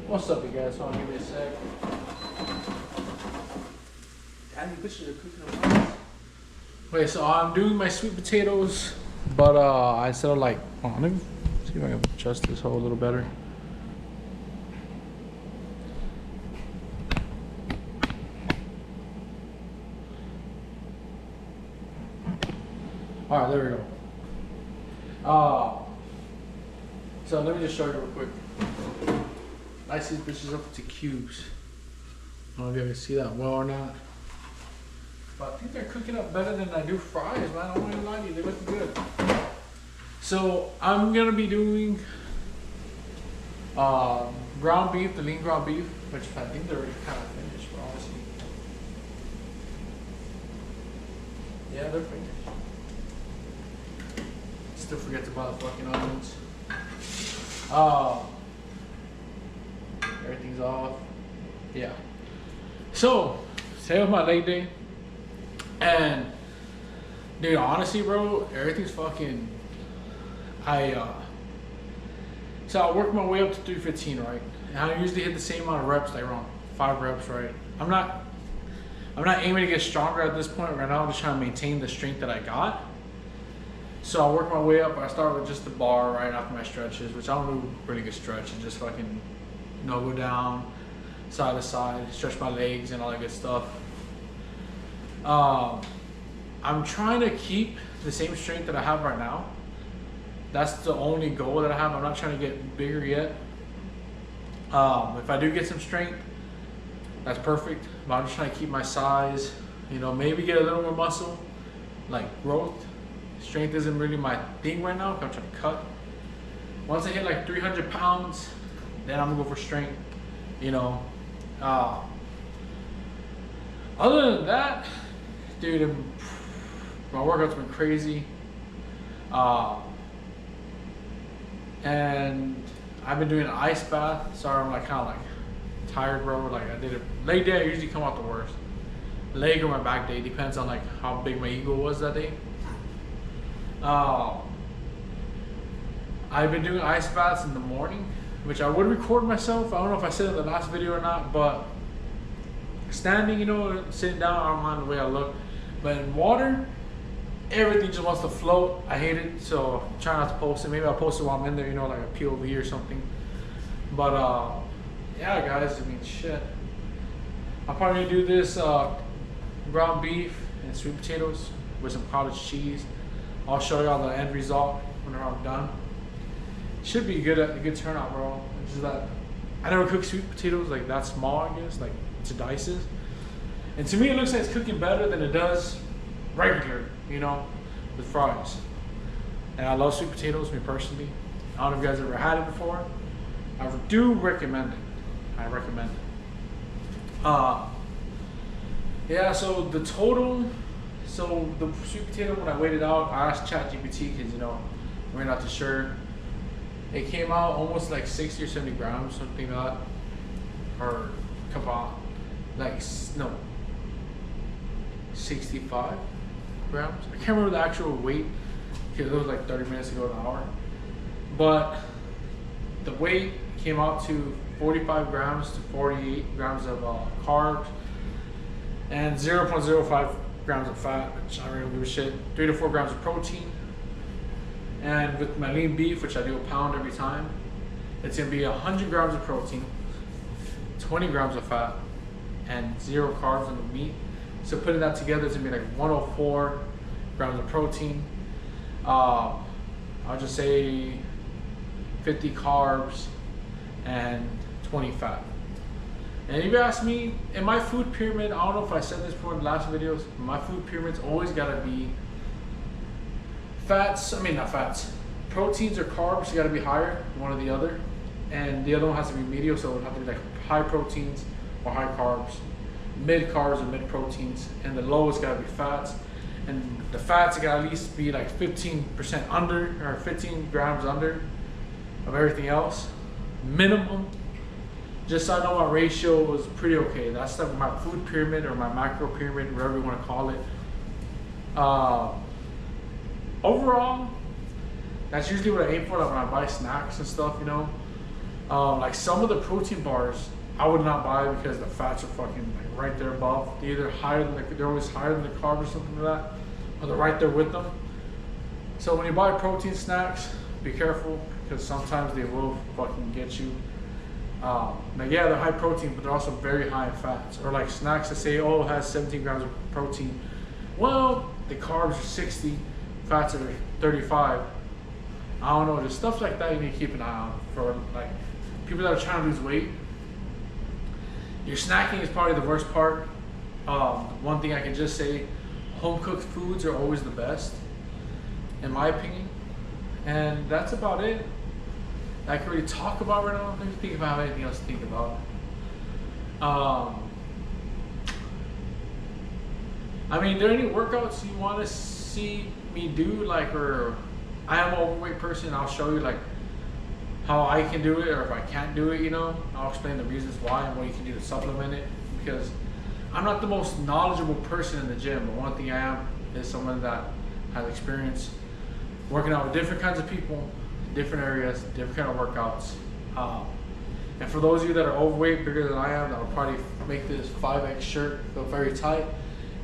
What's up, you guys? Hold on, give me a sec. Damn, you bitches are cooking up rice. Wait, so I'm doing my sweet potatoes, but instead of like, hold on, let me see if I can adjust this hole a little better. All right, there we go. So let me just show you real quick. Slice these bitches up into cubes. I don't know if you can see that well or not. But I think they're cooking up better than I do fries, man. I don't want to lie to you, they look good. So I'm gonna be doing ground beef, the lean ground beef, which I think they're already kind of finished, but honestly. Yeah, they're finished. Still forget to buy the fucking onions. Everything's off. Yeah. So today was my leg day, and dude, honestly, bro, everything's fucking. So I work my way up to 315, right? And I usually hit the same amount of reps, like around 5 reps, right? I'm not aiming to get stronger at this point right now. I'm just trying to maintain the strength that I got. So I work my way up. I start with just the bar right after my stretches, which I don't do really good stretch, and just fucking, you know, go down side to side, stretch my legs and all that good stuff. I'm trying to keep the same strength that I have right now. That's the only goal that I have. I'm not trying to get bigger yet. If I do get some strength, that's perfect. But I'm just trying to keep my size, you know, maybe get a little more muscle, like growth. Strength isn't really my thing right now, 'cause I'm trying to cut. Once I hit like 300 pounds, then I'm gonna go for strength, you know. Other than that, dude, my workout's been crazy. And I've been doing an ice bath. Sorry, I'm like kind of like tired, bro. Like I did a leg day, I usually come out the worst. Leg or my back day, depends on like how big my ego was that day. I've been doing ice baths in the morning, which I would record myself. I don't know if I said it in the last video or not, but standing, you know, sitting down, I don't mind the way I look. But in water, everything just wants to float. I hate it, so try not to post it. Maybe I'll post it while I'm in there, you know, like a POV or something. But yeah, guys, I mean, shit. I'll probably do this ground beef and sweet potatoes with some cottage cheese. I'll show y'all the end result whenever I'm done. Should be a good turnout, bro. It's just that I never cook sweet potatoes like that small, I guess, like to dices. And to me, it looks like it's cooking better than it does regular, you know, with fries. And I love sweet potatoes, me personally. I don't know if you guys ever had it before. I do recommend it. I recommend it. Yeah, so the total. So the sweet potato, when I weighed it out, I asked ChatGPT because, you know, we're not too sure. It came out almost like 60 or 70 grams, something like that. Or come on, like, no, 65 grams. I can't remember the actual weight because it was like 30 minutes ago, an hour. But the weight came out to 45 grams to 48 grams of carbs and 0.05 grams of fat, which I really don't give a shit. 3 to 4 grams of protein. And with my lean beef, which I do a pound every time, it's gonna be 100 grams of protein, 20 grams of fat, and 0 carbs in the meat. So putting that together, it's gonna be like 104 grams of protein. I'll just say 50 carbs and 20 fat. And if you ask me, in my food pyramid, I don't know if I said this before in the last videos, my food pyramid's always gotta be fats, not fats, proteins or carbs gotta be higher, one or the other. And the other one has to be medium, so it would have to be like high proteins or high carbs, mid carbs or mid proteins, and the lowest gotta be fats. And the fats gotta at least be like 15% under, or 15 grams under of everything else, minimum. Just so I know my ratio was pretty okay. That's like my food pyramid or my macro pyramid, whatever you want to call it. Overall, that's usually what I aim for, like when I buy snacks and stuff, you know. Like some of the protein bars, I would not buy because the fats are fucking like right there above. They're either higher than they're always higher than the carbs or something like that, or they're right there with them. So when you buy protein snacks, be careful because sometimes they will fucking get you. Now yeah, they're high protein, but they're also very high in fats. Or like snacks that say, oh, it has 17 grams of protein. Well, the carbs are 60, fats are 35. I don't know, just stuff like that you need to keep an eye on for like people that are trying to lose weight. Your snacking is probably the worst part. One thing I can just say, home cooked foods are always the best, in my opinion. And that's about it I can really talk about right now. Let me think about anything else to think about. I mean, are there any workouts you want to see me do? Like, or I am an overweight person, I'll show you like how I can do it, or if I can't do it, you know, I'll explain the reasons why and what you can do to supplement it. Because I'm not the most knowledgeable person in the gym, but one thing I am is someone that has experience working out with different kinds of people, different areas, different kind of workouts. And for those of you that are overweight, bigger than I am, that will probably make this 5X shirt feel very tight.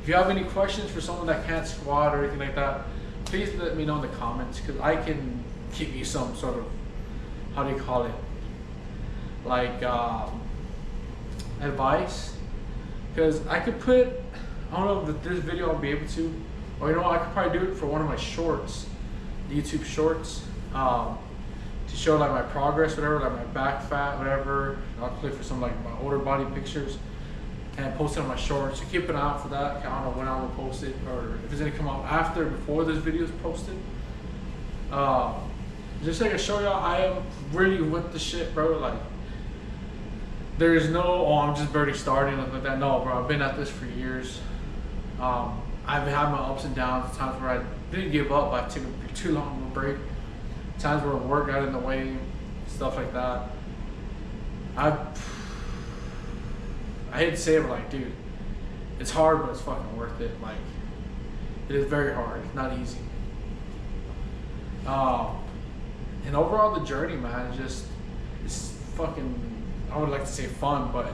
If you have any questions for someone that can't squat or anything like that, please let me know in the comments, because I can give you some sort of, how do you call it, like advice. Because I could put, I don't know if this video I'll be able to, or you know what, I could probably do it for one of my shorts, the YouTube shorts, to show like my progress, whatever, like my back fat, whatever. I'll click for some like my older body pictures and post it on my shorts. So keep an eye out for that. I don't know when I will post it, or if it's gonna come out after, before this video is posted. Just like I show y'all, I am really with the shit, bro. Like, there's no, oh, I'm just barely starting, like that. No, bro, I've been at this for years. I've had my ups and downs, times where I didn't give up, but I took a too long of a break. Times where work got in the way, stuff like that. I hate to say it, but like, dude, it's hard, but it's fucking worth it. Like, it is very hard. It's not easy. And overall, the journey, man, it's fucking, I would like to say fun, but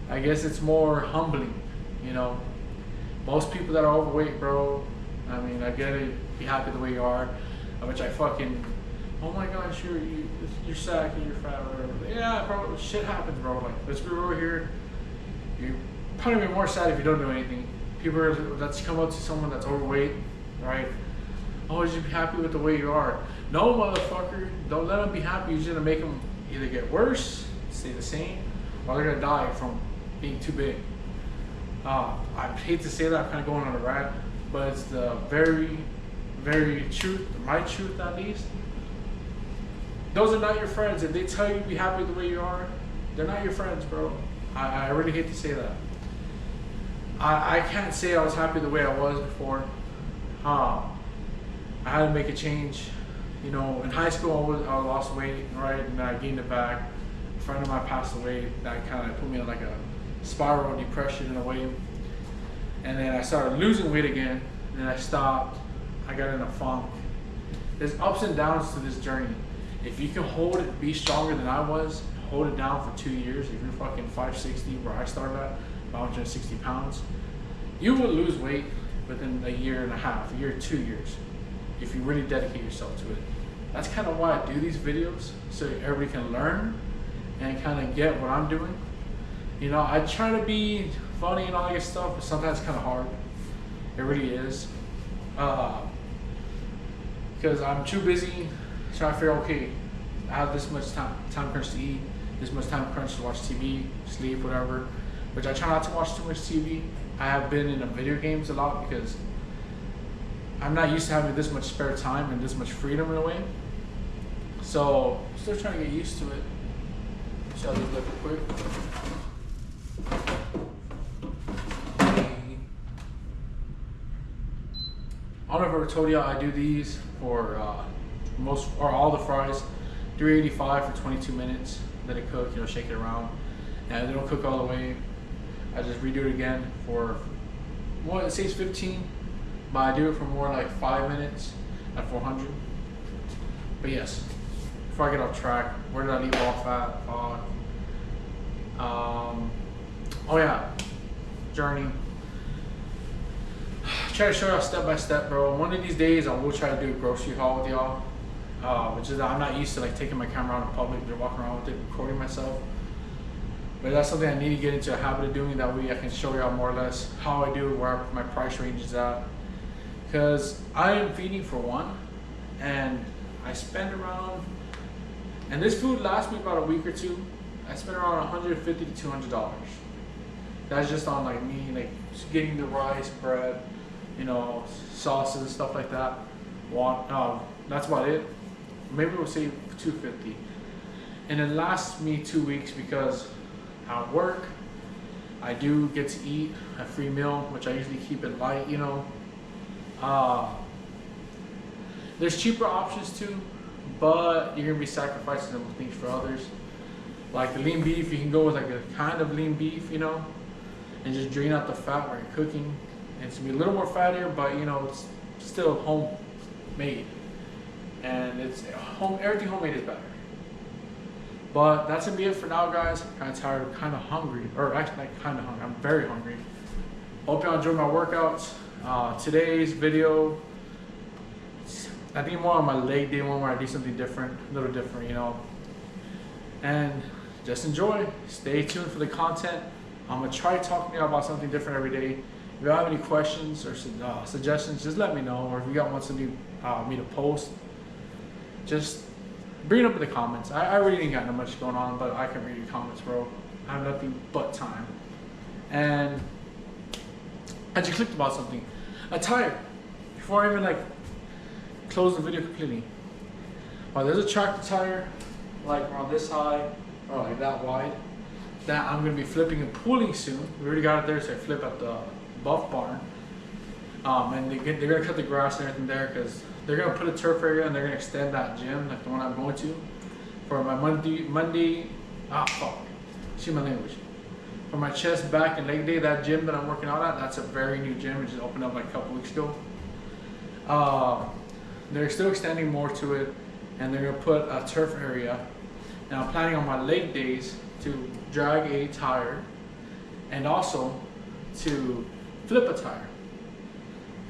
I guess it's more humbling, you know. Most people that are overweight, bro, I mean, I get it, be happy the way you are, which I fucking, oh my gosh, you're sad because you're fat or whatever. Yeah, bro, shit happens, bro. Like, let's be real here. You're probably be more sad if you don't do anything. People that's come up to someone that's overweight, right? Oh, you should be happy with the way you are. No, motherfucker, don't let them be happy. You're just gonna make them either get worse, stay the same, or they're gonna die from being too big. I hate to say that, I'm kind of going on a rant, but it's the very, very truth, my truth at least. Those are not your friends. If they tell you to be happy the way you are, they're not your friends, bro. I really hate to say that. I can't say I was happy the way I was before. I had to make a change. You know, in high school I lost weight, right, and I gained it back. A friend of mine passed away. That kind of put me in like a spiral of depression in a way. And then I started losing weight again, and then I stopped. I got in a funk. There's ups and downs to this journey. If you can hold it, be stronger than I was, hold it down for 2 years. If you're fucking 560, where I started at, 160 pounds, you will lose weight within a year and a half, a year, 2 years, if you really dedicate yourself to it. That's kind of why I do these videos, so everybody can learn and kind of get what I'm doing. You know, I try to be funny and all that stuff, but sometimes it's kind of hard. It really is. Because I'm too busy trying to figure, okay, I have this much time crunch to eat, this much time crunch to watch TV, sleep, whatever. Which I try not to watch too much TV. I have been in video games a lot because I'm not used to having this much spare time and this much freedom in a way. So, still trying to get used to it. So I'll just look quick. I don't know if I ever told y'all I do these for most or all the fries, 385 for 22 minutes. Let it cook, you know, shake it around, and they don't cook all the way. I just redo it again for, well, it says 15, but I do it for more like 5 minutes at 400. But yes, before I get off track, where did I leave off at? Oh yeah, journey. Try to show y'all step by step, bro. One of these days I will try to do a grocery haul with y'all. Which is, I'm not used to like taking my camera out in public and walking around with it, recording myself. But that's something I need to get into a habit of doing. That way I can show y'all more or less how I do, where my price range is at. Because I am feeding for one, and I spend around, and this food lasts me about a week or two. I spend around $150 to $200. That's just on like me, like just getting the rice, bread, you know, sauces, stuff like that. That's about it. Maybe we'll say $250, and it lasts me 2 weeks because at work I do get to eat a free meal, which I usually keep it light, you know. There's cheaper options too, but you're gonna be sacrificing some things for others. Like the lean beef, you can go with like a kind of lean beef, you know, and just drain out the fat while you're cooking. And it's gonna be a little more fattier, but you know, it's still homemade. And it's everything homemade is better. But that's gonna be it for now, guys. Kind of tired, kind of hungry, or actually not kind of hungry. I'm very hungry. Hope y'all enjoyed my workouts. Today's video, I think more on my leg day one where I do something different, a little different, you know. And just enjoy. Stay tuned for the content. I'm gonna try talking to y'all about something different every day. If you have any questions or suggestions, just let me know. Or if you got one something me to post, just bring it up in the comments. I really ain't got no much going on, but I can read your comments, bro. I have nothing but time. And I just clicked about something. A tire. Before I even like close the video completely. There's a tractor tire like around this high or like that wide that I'm gonna be flipping and pulling soon. We already got it there, so I flip at the Buff Barn. And they're gonna cut the grass and everything there because they're gonna put a turf area and they're gonna extend that gym, like the one I'm going to, for my Monday. Excuse my language. For my chest, back, and leg day, that gym that I'm working out at, that's a very new gym. It just opened up like a couple weeks ago. They're still extending more to it, and they're gonna put a turf area. And I'm planning on my leg days to drag a tire and also to flip a tire.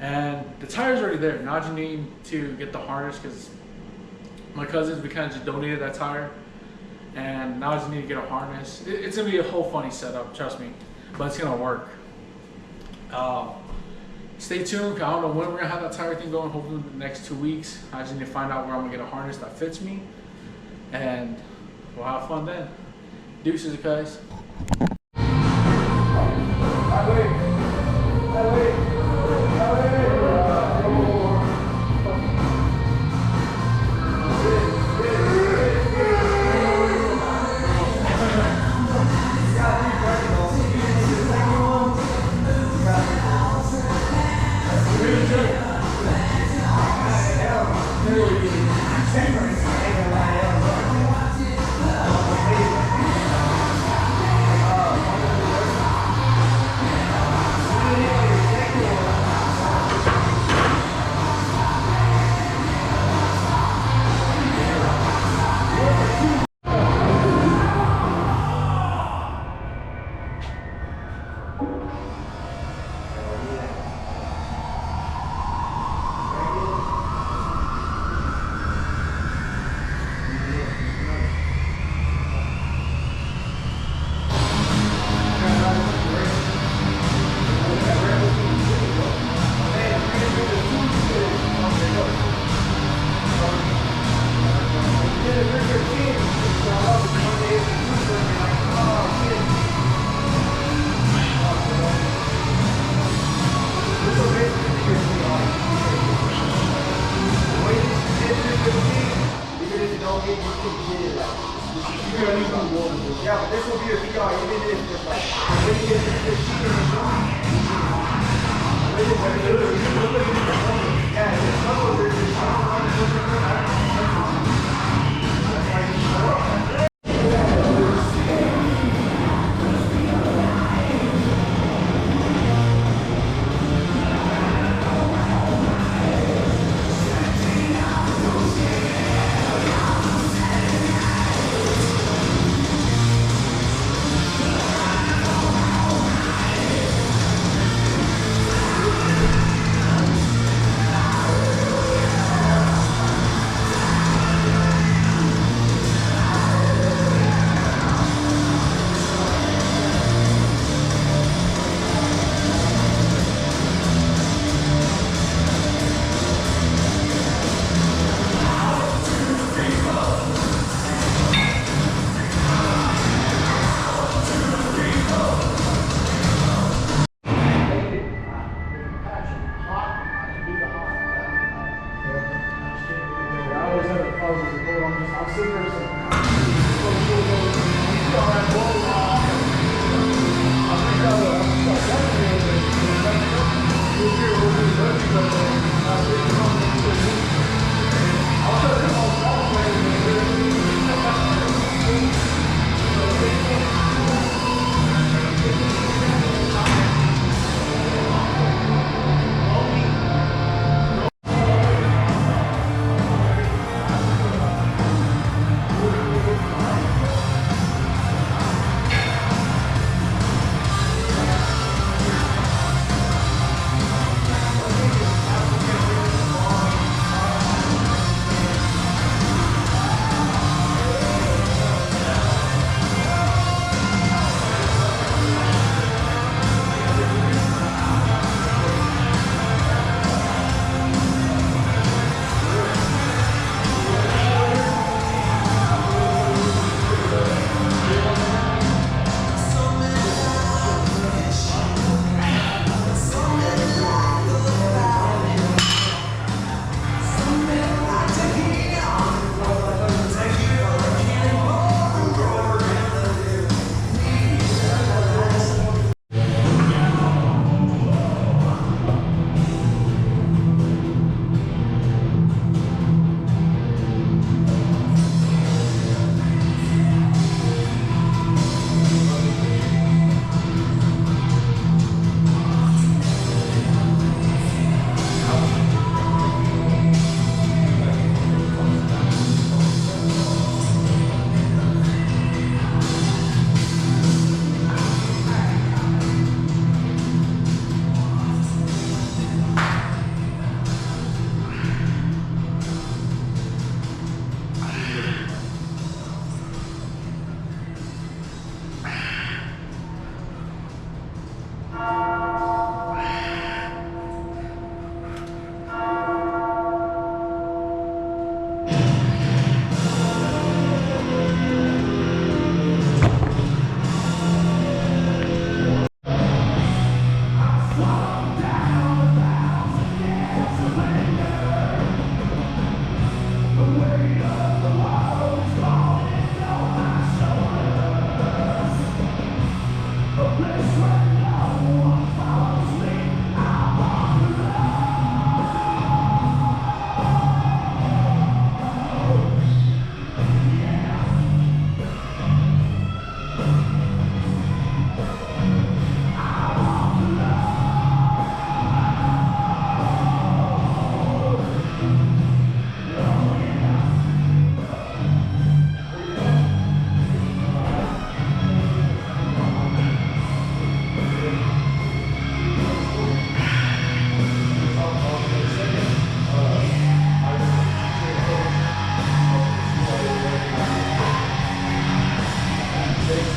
And the tire's already there. Now I just need to get the harness because my cousins, we kind of just donated that tire. And now I just need to get a harness. It's gonna be a whole funny setup, trust me, but it's gonna work. Stay tuned. I don't know when we're gonna have that tire thing going. Hopefully in the next 2 weeks. I just need to find out where I'm gonna get a harness that fits me, and we'll have fun then. Deuces, guys. Yeah, but this will be a VR, even if it's like, when you get the sheet in the room, yeah, there's some of it,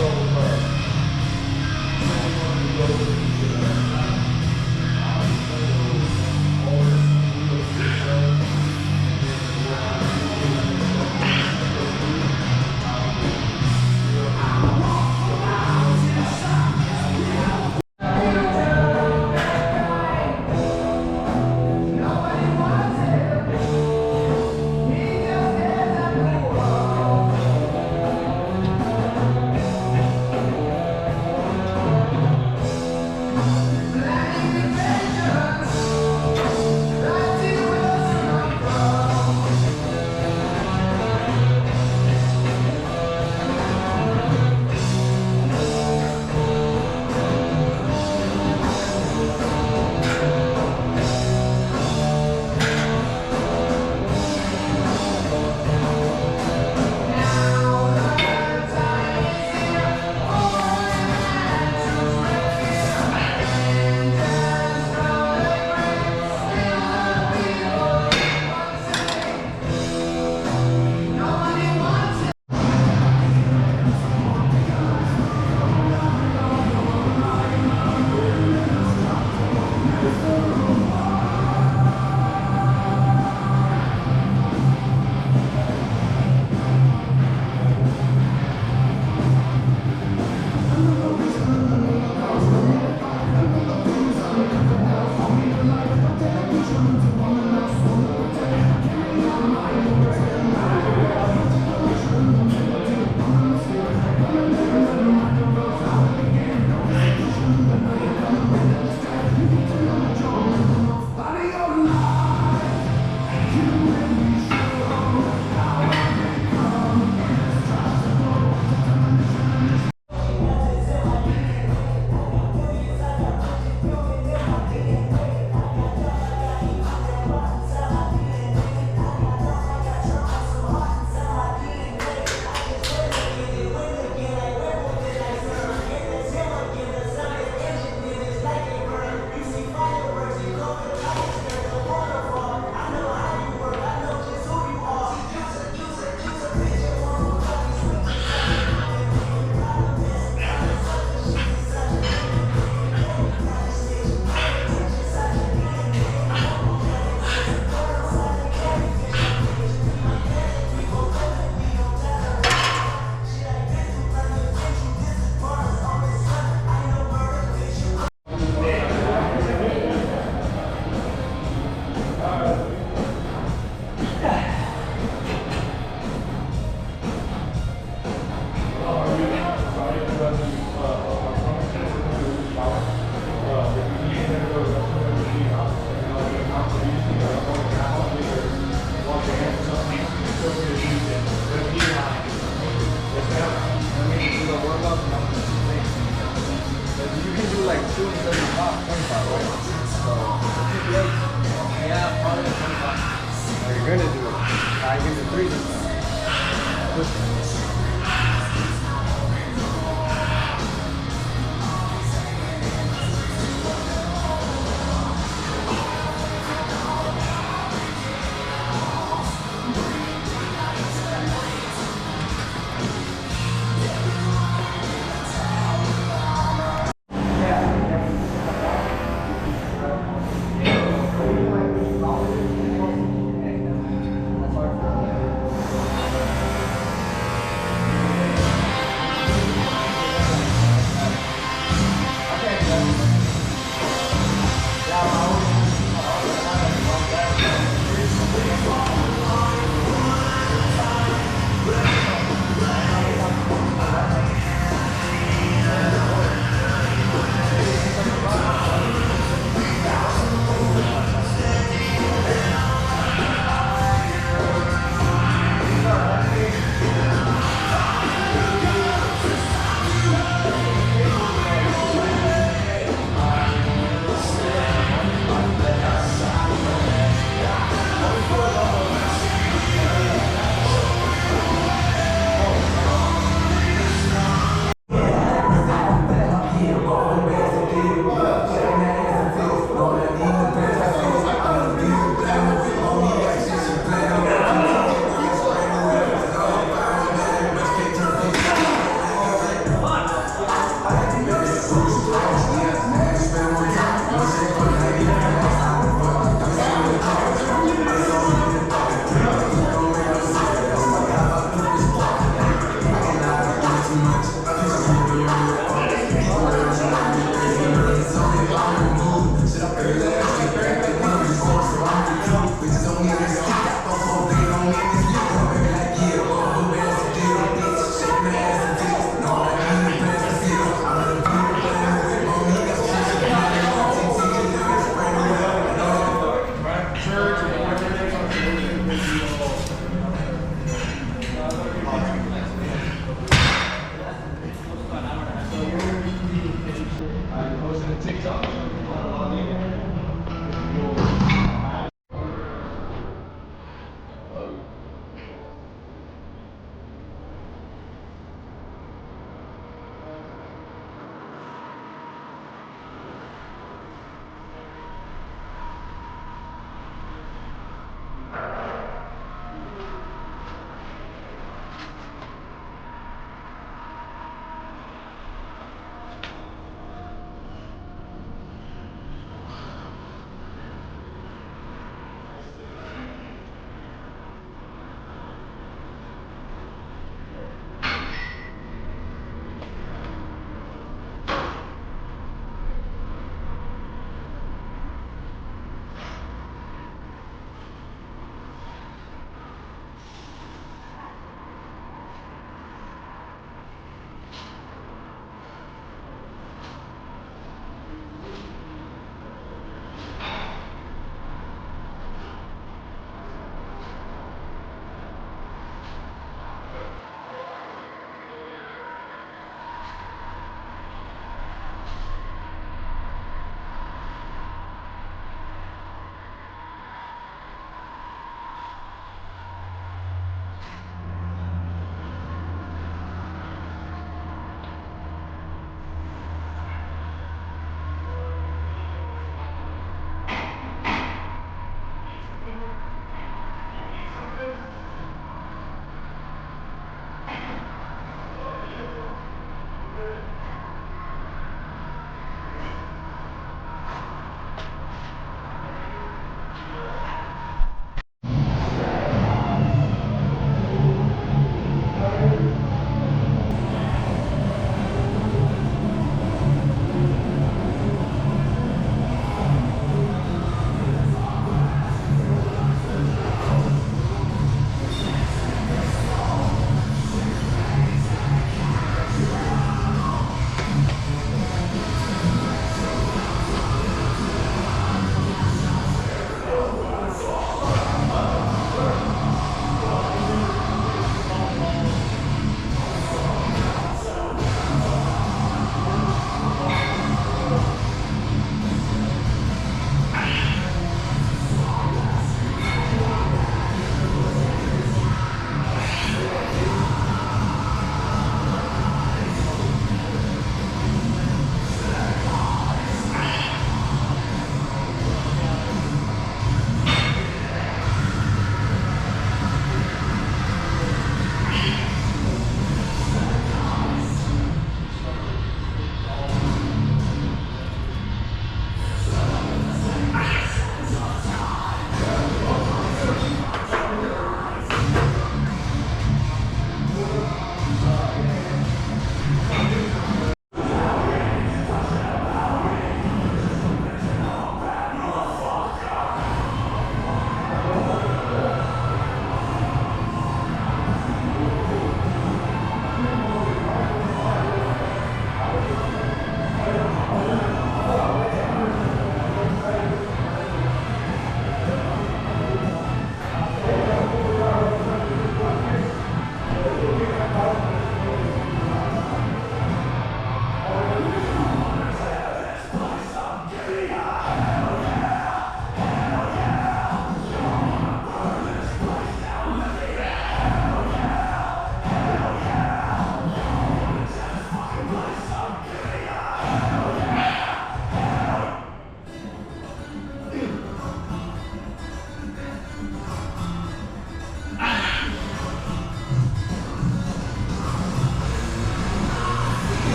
So